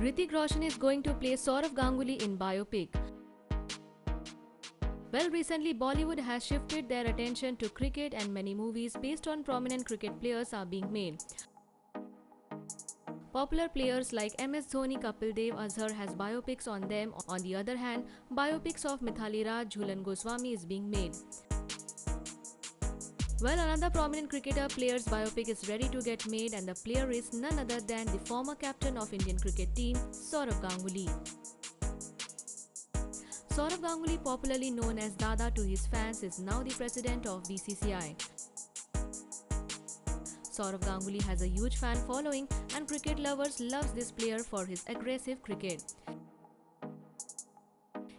Hrithik Roshan is going to play Sourav Ganguly in biopic. Well, recently Bollywood has shifted their attention to cricket and many movies based on prominent cricket players are being made. Popular players like MS Dhoni, Kapil Dev, Azhar has biopics on them. On the other hand, biopics of Mithali Raj, Jhulan Goswami is being made. Well, another prominent cricketer player's biopic is ready to get made, and the player is none other than the former captain of Indian cricket team, Sourav Ganguly. Sourav Ganguly, popularly known as Dada to his fans, is now the president of BCCI. Sourav Ganguly has a huge fan following and cricket lovers loves this player for his aggressive cricket.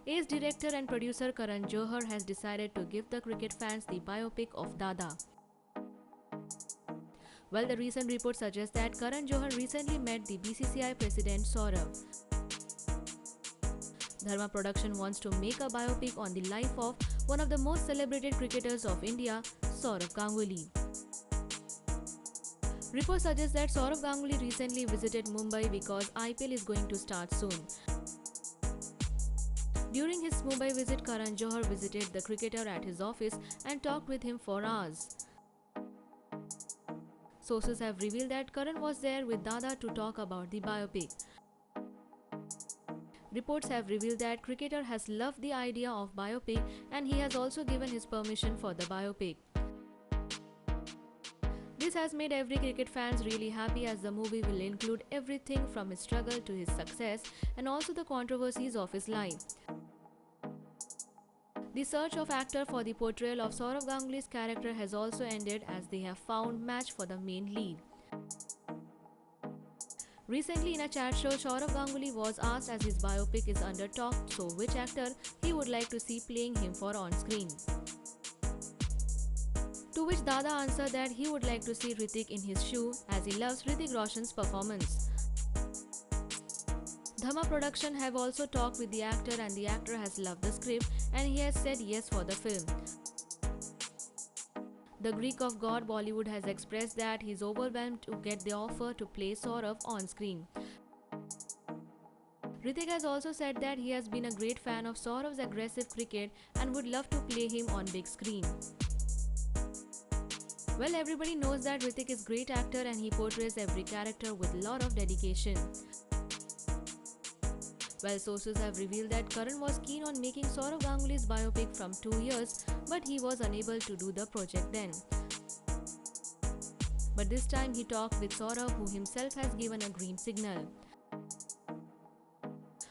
Ace director and producer Karan Johar has decided to give the cricket fans the biopic of Dada. Well, the recent report suggests that Karan Johar recently met the BCCI president Sourav. Dharma Production wants to make a biopic on the life of one of the most celebrated cricketers of India, Sourav Ganguly. Reports suggest that Sourav Ganguly recently visited Mumbai because IPL is going to start soon. During his Mumbai visit, Karan Johar visited the cricketer at his office and talked with him for hours. Sources have revealed that Karan was there with Dada to talk about the biopic. Reports have revealed that cricketer has loved the idea of biopic and he has also given his permission for the biopic. This has made every cricket fans really happy as the movie will include everything from his struggle to his success and also the controversies of his life. The search of actor for the portrayal of Sourav Ganguly's character has also ended as they have found match for the main lead. Recently in a chat show, Sourav Ganguly was asked as his biopic is under talk, so which actor he would like to see playing him for on-screen. To which Dada answered that he would like to see Hrithik in his shoe as he loves Hrithik Roshan's performance. Dharma Production have also talked with the actor and the actor has loved the script and he has said yes for the film. The Greek of God Bollywood has expressed that he is overwhelmed to get the offer to play Sourav on screen. Hrithik has also said that he has been a great fan of Sourav's aggressive cricket and would love to play him on big screen. Well, everybody knows that Hrithik is a great actor and he portrays every character with a lot of dedication. Well, sources have revealed that Karan was keen on making Sourav Ganguly's biopic from 2 years, but he was unable to do the project then. But this time he talked with Sourav, who himself has given a green signal.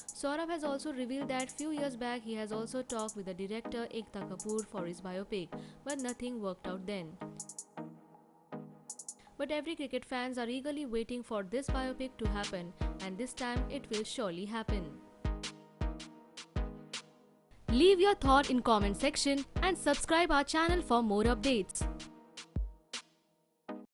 Sourav has also revealed that few years back he has also talked with the director Ekta Kapoor for his biopic, but nothing worked out then. But every cricket fans are eagerly waiting for this biopic to happen, and this time it will surely happen. Leave your thought in comment section and subscribe our channel for more updates.